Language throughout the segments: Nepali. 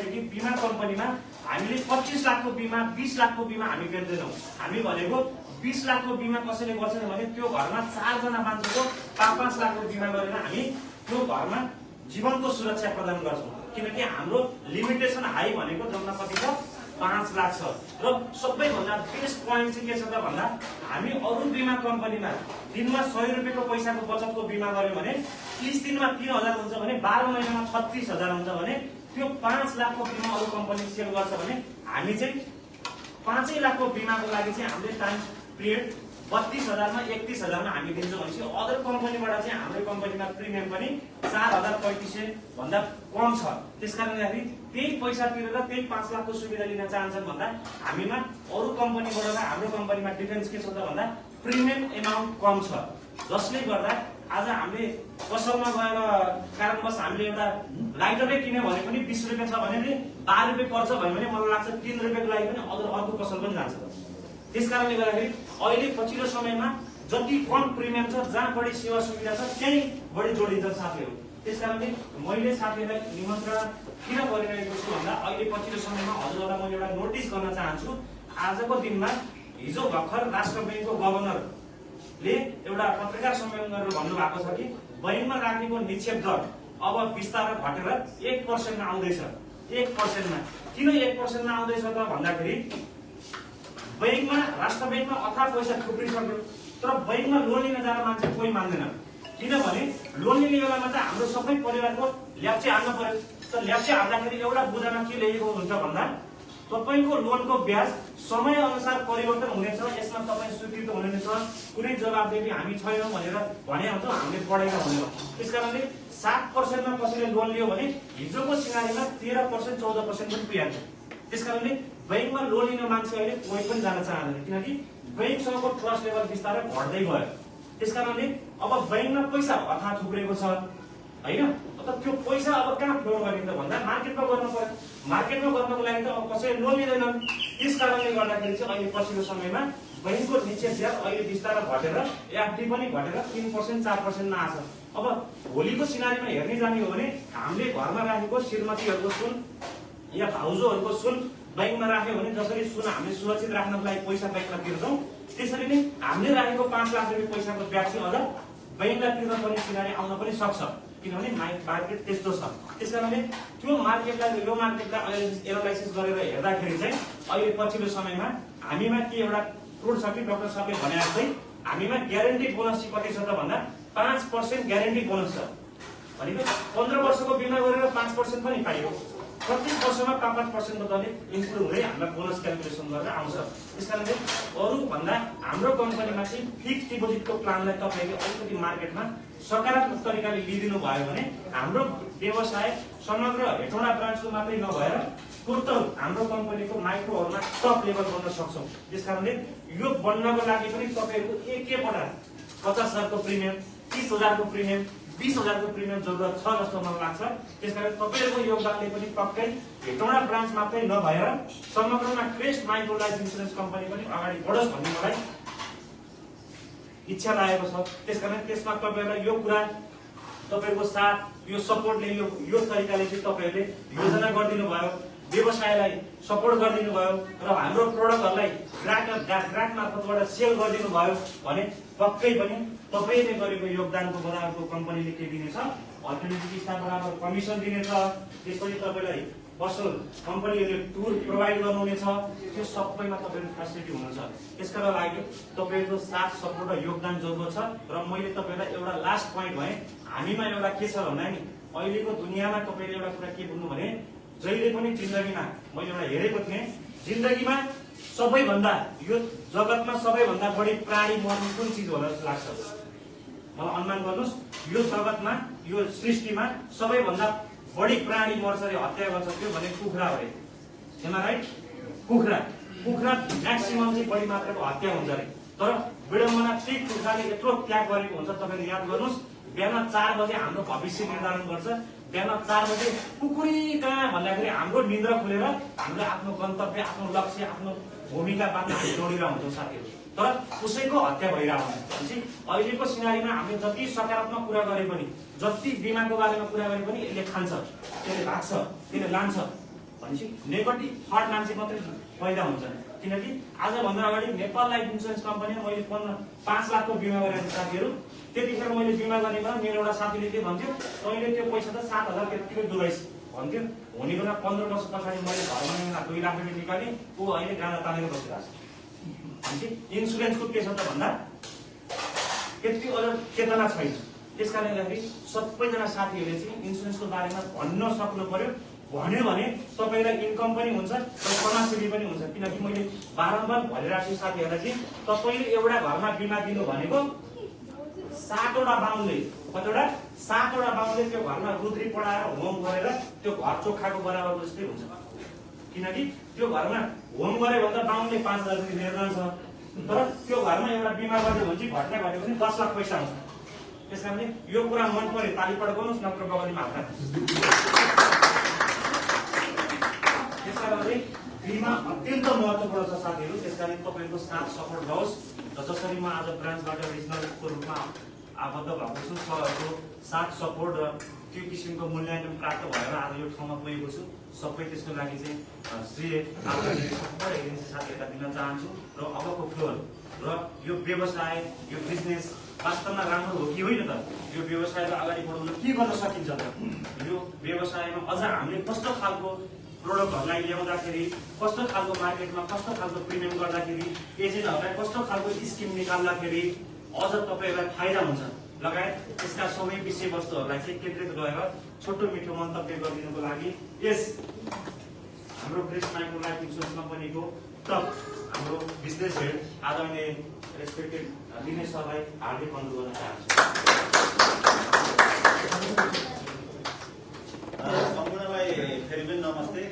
बीमा कम्पनीमा हामीले 25 लाखको बीमा 20 लाखको बीमा हामी गर्दैनौँ। हामी भनेको 20 लाखको बीमा कसैले गर्छ भने त्यो घरमा 4 जना मान्छेको 5-5 लाखको बीमा गरेर हामी त्यो घरमा जीवनको सुरक्षा प्रदान गर्छौँ। किनकि हाम्रो लिमिटेसन हाई भनेको जम्मा कति छ 5 लाख छ। र सबैभन्दा बेस्ट पोइन्ट चाहिँ के छ त भन्दा हामी अरु बीमा कम्पनीमा दिनमा 100 रुपैयाँको पैसाको बचतको बीमा गर्यो भने 30 दिनमा 3000 हुन्छ भने 12 महिनामा 36000 हुन्छ भने त्यो 5 लाखको बीमा अरु कम्पनी सेल गर्छ भने हामी चाहिँ 5 लाखको बीमाको लागि चाहिँ हामीले टाइम पिरियड 32000 मा 31000 मा हामी दिन्छौँ भनेपछि अदर कम्पनीबाट चाहिँ हाम्रो कम्पनीमा प्रिमियम पनि 4350 भन्दा कम छ। त्यसकारणले गर्दा त्यही पैसा तिरेर त्यही 5 लाखको सुविधा लिन चाहन्छन् भन्दा हामीमा अरु कम्पनीबाट र हाम्रो कम्पनीमा डिफरेन्स के छ त भन्दा प्रिमियम अमाउन्ट कम छ। जसले गर्दा आज हामीले पसलमा गएर कारणवश हामीले एउटा लाइटरै किन्यो भने पनि 20 रुपैयाँ छ भने पनि 12 रुपैयाँ पर्छ भने पनि मलाई लाग्छ 3 रुपैयाँको लागि पनि अर्को पसल पनि जान्छ। त्यसकारणले गर्दाखेरि अहिले पछिल्लो समयमा जति कम प्रिमियम छ जहाँ बढी सेवा सुविधा छ त्यही बढी जोडिन्छ साथीहरु। त्यसकारणले मैले साथीहरुलाई निमन्त्रणा किन गरिरहेको छु भन्दा अहिले पछिल्लो समयमा हजुरहरुलाई म एउटा नोटिस गर्न चाहन्छु। आजको दिनमा हिजो भर्खर राष्ट्र बैंकको गभर्नरले एउटा पत्रकार सम्मेलन गरेर भन्नुभएको छ कि बैंकमा राखेको निक्षेप दर अब बिस्तारै घटेर 1% मा आउँदैछ। 1% मा किन 1% मा आउँदैछ त भन्दाखेरि बैंकमा राष्ट्र बैंकमा अथाह पैसा थुप्रिसक्यो तर बैंकमा लोन लिन जान मान्छे कोही मान्दैन। किनभने लोन लिने बेलामा त हाम्रो सबै परिवारको ल्याप्चे हाल्नु पर्यो। तर ल्याप्चे हाल्दाखेरि एउटा बुझामा के लेखेको हुन्छ भन्दा तपाईको लोनको ब्याज समय अनुसार परिवर्तन हुनेछ, यसमा तपाई स्वीकृत हुनुहुनेछ, कुनै जवाबदेही हामी छैनौं भनेर भने हुन्छ। हामीले पढेका हुँदैनौँ। त्यसकारणले 7% मा कसैले लोन लियो भने हिजोको सिनारीमा 13% 14% पनि पुग्छ। त्यसकारणले बैंकमा लोन लिन मान्छे अहिले कोही पनि जान चाहँदैन किनकि बैंकसँगको ट्रस्ट लेभल बिस्तारै घट्दै गयो। त्यसकारणले अब बैंकमा पैसा अथाह थुप्रेको छ हैन। अब त्यो पैसा अब कहाँ फ्लो गर्ने त भन्दा मार्केटमा गर्नु पर्यो। मार्केटमा गर्नको लागि त अब कसैले लोन लिँदैनन्। त्यसकारणले गर्दाखेरि चाहिँ अहिले पछिल्लो समयमा बैंकको निक्षेप दर अहिले बिस्तारै घटेर एफडी पनि घटेर 3% 4% मा आछ। अब भोलिको सिनारीमा हेर्ने जाने हो भने हामीले घरमा राखेको श्रीमतीहरुको सुन या भाउजूहरुको सुन बैंकमा राख्यो भने जसरी सुन हामीले सुरक्षित राख्नको लागि पैसा बैंकमा तिर्छौं त्यसरी नै हामीले राखेको 5 लाख रुपैयाँ पैसाको ब्याज चाहिँ अझ बैंकलाई तिर्न पर्ने सिनारी आउन पनि सक्छ किनभने मार्केट त्यस्तो छ। त्यसकारणले त्यो मार्केटलाई एनालाइसिस गरेर हेर्दाखेरि चाहिँ अहिले पछिल्लो समयमा हामीमा के एउटा फ्रुट छ कि डाक्टर साहबले भने जस्तै हामीमा ग्यारेन्टी बोनस चाहिँ कति छ त भन्दा 5% ग्यारेन्टी बोनस छ। भनेको 15 वर्षको बिमा गरेर 5% पनि पाइयो। प्रत्येक वर्षमा 5% को दरले इन्क्लुड हुँदै हामीलाई बोनस क्याल्कुलेसन गरेर आउँछ। त्यसकारणले अरु भन्दा हाम्रो कम्पनीमा चाहिँ फिक्स्ड डिपोजिटको प्लानलाई तपाईले अलिकति मार्केटमा सकारात्मक तरिकाले लिदिनु भयो भने हाम्रो व्यवसाय समग्र हेटौडा ब्रान्चको मात्रै नभएर टोटल हाम्रो कम्पनीको माइक्रोहरुमा टप लेभल बन्न सक्छौं। त्यसकारणले यो बन्नको लागि पनि तपाईहरुको एकैपल्ट 50000 को प्रिमियम 30000 को प्रिमियम 20000 को प्रिमियम जरुरत छ जस्तो मलाई लाग्छ। त्यसकारण तपाईहरुको योगदानले पनि पक्कै हेटौडा ब्रान्च मात्रै नभएर समग्रमा crest micro life insurance company पनि अगाडि बढोस् भन्ने मलाई इच्छा लागेको छ। त्यसकारण त्यसमा तपाईहरुलाई यो कुरा तपाईहरुको साथ यो सपोर्टले यो तरिकाले चाहिँ तपाईहरुले योजना गर्दिनु भयो, व्यवसायलाई सपोर्ट गर्दिनु भयो र हाम्रो प्रोडक्टहरुलाई ग्राहक मार्फतबाट सेल गर्दिनु भयो भने पक्कै पनि तपाईले गरेको योगदानको बराबरको कम्पनीले के दिनेछ अल्टरनेटिभ स्टाफ बराबर कमिसन दिनेछ। त्यसपछि तपाईलाई पसल कम्पनीले टुर प्रोवाइड गर्नुहुनेछ। त्यो सबैमा तपाईहरु फ्यासिलिटी हुनुहुन्छ। त्यसका लागि तपाईहरुको साथ सपोर्ट र योगदान जरुरत छ। र मैले तपाईलाई एउटा लास्ट पोइन्ट भने हामीमा एउटा के छ भन्दा नि अहिलेको दुनियाँमा तपाईले एउटा कुरा के बुझ्नु भने जहिले पनि जिन्दगीमा मैले एउटा हेरेको थिएँ जिन्दगीमा सबैभन्दा यो जगतमा सबैभन्दा बढी प्राणी मर्ने कुन चीज होला जस्तो लाग्छ मलाई अनुमान गर्नुस्। यो जगतमा यो सृष्टिमा सबैभन्दा बढी प्राणी मर्छ रे हत्या गर्छ त्यो भने कुखुरा हो रे। Am right? कुखुरा म्याक्सिमम चाहिँ बढी मात्राको हत्या हुन्छ रे। तर विडम्बना त्यही कुखुराले यत्रो त्याग गरेको हुन्छ। तपाईले याद गर्नुस् बिहान 4 बजे हाम्रो भविष्य निर्धारण गर्छ। बिहान 4 बजे कुकुरी कहाँ भन्दाखेरि हाम्रो निन्द्रा खुलेर हामीले आफ्नो गन्तव्य आफ्नो लक्ष्य आफ्नो भूमिका बाँध्न हामी दौडिरहेका हुन्छौँ साथीहरु। तर उसैको हत्या भइरहेको हुन्छ। भनेपछि अहिलेको सिनारीमा हामीले जति सकारात्मक कुरा गरे पनि जति बीमाको बारेमा कुरा गरे पनि यसले खान्छ, यसले भाग्छ, यसले लान्छ। भनेपछि नेगेटिभ थट मान्छे मात्रै पैदा हुन्छन्। किनकि आजभन्दा अगाडि नेपाल लाइफ इन्सुरेन्स कम्पनीमा मैले 5 लाखको बिमा गरेको साथीहरू, त्यतिखेर मैले बिमा गर्ने बेला मेरो एउटा साथीले के भन्थ्यो, तैँले त्यो पैसा त 7,000 त्यतिकै डुबाइस् भन्थ्यो। हुने बेला 15 वर्ष पछाडि मैले घरमा 2 लाख रुपियाँ निकालेँ, ऊ अहिले गाँदा तानेर बसिरहेको छ। भनेपछि इन्सुरेन्सको के छ त भन्दा त्यति अझ चेतना छैन। त्यस कारणले गर्दाखेरि सबैजना साथीहरूले चाहिँ इन्सुरेन्सको बारेमा भन्न सक्नु पर्यो। भन्यो भने तपाईँलाई इन्कम पनि हुन्छ र समाजसेवी पनि हुन्छ। किनकि मैले बारम्बार भनिरहेको छु साथीहरूलाई चाहिँ तपाईँले एउटा घरमा बिमा दिनु भनेको 7वटा बाहुनले, कतिवटा 7वटा बाहुनले त्यो घरमा रुद्री पढाएर होम गरेर त्यो घर चोखाको बराबर जस्तै हुन्छ। किनकि त्यो घरमा होम गरे भन्दा बाहुनले 5,000 रुपियाँ लिएर जान्छ, तर त्यो घरमा एउटा बिमा गर्यो भने चाहिँ घटना घट्यो भने 10 लाख पैसा हुन्छ। त्यस कारणले यो कुरा मन पर्यो, ताली पड्काउनुहोस्, नत्र बगलीमा हात। त्यस कारणले बिमा अत्यन्त महत्त्वपूर्ण छ साथीहरू। त्यस कारण तपाईँको साथ सफल रहोस् र जसरी म आज ब्रान्चबाट रिजनलको रूपमा आबद्ध भएको छु, सरहरूको साथ सपोर्ट र त्यो किसिमको मूल्याङ्कन प्राप्त भएर आज यो ठाउँमा पुगेको छु। सबै त्यसको लागि चाहिँ श्रेय सबै एजेन्सी साथीहरूलाई दिन चाहन्छु। र अबको फ्लोर र यो व्यवसाय, यो बिजनेस वास्तवमा राम्रो हो कि होइन त, यो व्यवसायलाई अगाडि बढाउन के गर्न सकिन्छ त, यो व्यवसायमा अझ हामीले कस्तो खालको प्रोडक्टहरूलाई ल्याउँदाखेरि, कस्तो खालको मार्केटमा कस्तो खालको प्रिमियम गर्दाखेरि, एजेन्टहरूलाई कस्तो खालको स्किम निकाल्दाखेरि अझ तपाईँहरूलाई फाइदा हुन्छ लगायत यसका सबै विषयवस्तुहरूलाई चाहिँ केन्द्रित गरेर छोटो मिठो मन्तव्य गरिदिनुको लागि यस हाम्रो ब्रिज माइक्रो लाइफ इन्सुरेन्स कम्पनीको टप हाम्रो बिजनेस हेड आदरणीय रेस्पेक्टेड दिनेश सरलाई हार्दिक अनुरोध गर्न चाहन्छु। सम्पूर्णलाई फेरि पनि नमस्ते।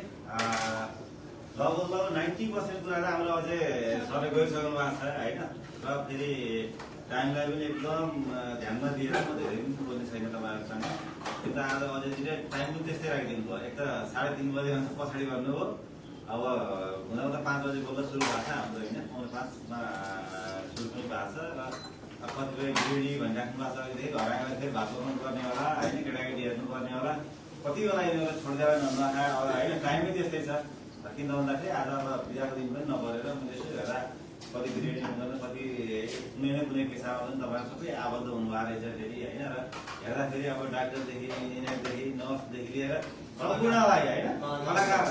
लगभग 90% कुराहरू हाम्रो अझै सरले गरिसक्नु भएको छ होइन। र फेरि टाइमलाई पनि एकदम ध्यानमा दिएर म धेरै पनि बोल्ने छैन तपाईँहरूसँग। त्यो त आज अझै टाइम पनि त्यस्तै राखिदिनु भयो। एक त 3:30 बजे पछाडि गर्नुभयो। अब हुँदा 5 बजे बोल्दा सुरु भएको छ हाम्रो होइन, 5:05मा सुरु पनि भएको छ। र कतिपय गृहिणी भनिराख्नु भएको छ, अहिलेदेखि घर आएर फेरि भात पकाउनु पर्ने होला होइन, केटाकेटी हेर्नुपर्ने होला, कति बेला यिनीहरूलाई छोडिदिएर नखाए अब होइन। टाइमै त्यस्तै छ। किन भन्दाखेरि आज अब बिदाको दिन पनि नपरेर म यसो हेर्दा कति गृहिणी हुँदैन, कति कुनै न कुनै पेसामा पनि तपाईँहरू सबै आबद्ध हुनुभएको रहेछ फेरि होइन। र हेर्दाखेरि अब डाक्टरदेखि इन्जिनियरदेखि नर्सदेखि लिएर सम्पूर्णलाई होइन, कलाकार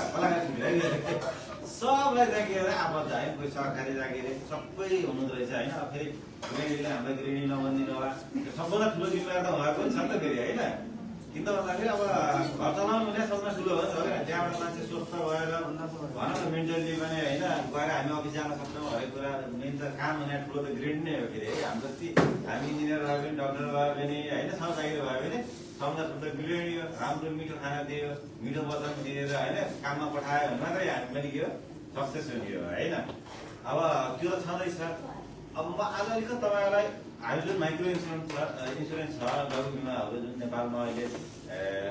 सबलाई जागिएर आबद्ध होइन, कोही सरकारी जागिर सबै हुनुहुँदो रहेछ होइन। अब फेरि गृहिणीले हामीलाई गृहिणी नभनिदिनु होला, सबभन्दा ठुलो जिम्मेवार त उहाँको पनि छ नि त फेरि होइन। किन भन्दाखेरि अब घर चलाउनु भने सबभन्दा ठुलो हो नि त होइन। त्यहाँबाट मान्छे स्वस्थ भएर भनौँ न मेन्टल्ली पनि होइन गएर हामी अफिस जान सक्छौँ। हरेक कुरा मेन त काम भने ठुलो त गृहिणी नै हो फेरि है। हाम्रो जति हामी इन्जिनियर भए पनि, डक्टर भए पनि होइन, सरकारी भए पनि सबभन्दा ठुलो त गृहिणी हो। राम्रो मिठो खाना दियो, मिठो वचन दिएर होइन काममा पठायो भने मात्रै हामी पनि के हो सक्सेस हुने हो होइन। अब त्यो त छँदैछ। अब म आज अलिकति तपाईँहरूलाई हामी जुन माइक्रो इन्सुरेन्स छ, लघु बिमाहरू जुन नेपालमा अहिले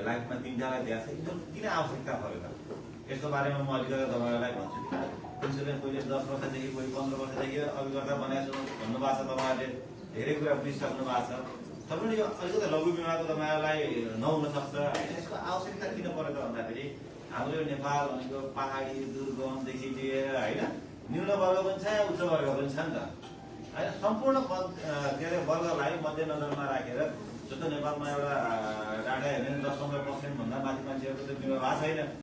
लाइफमा 3टालाई दिएको छ, एकदम किन आवश्यकता पऱ्यो त यसको बारेमा म अलिकति तपाईँहरूलाई भन्छु। इन्सुरेन्स पहिले 10 वर्षदेखि, कोही 15 वर्षदेखि अभिकर्ता बनाएको छु भन्नुभएको छ। तपाईँहरूले धेरै कुरा बुझिसक्नु भएको छ। तपाईँले यो अलिकति लघु बिमाको तपाईँहरूलाई नहुन सक्छ। यसको आवश्यकता किन पऱ्यो त भन्दाखेरि हाम्रो यो नेपाल भनेको पहाडी दुर्गमदेखि लिएर होइन, निम्न वर्ग पनि छ, उच्च वर्ग पनि छ नि त होइन। सम्पूर्ण के अरे वर्गलाई मध्यनजरमा राखेर जस्तो नेपालमा एउटा डाटा हेर्ने 10-15% भन्दा माथि मान्छेहरूको त बिमा भएको छैन।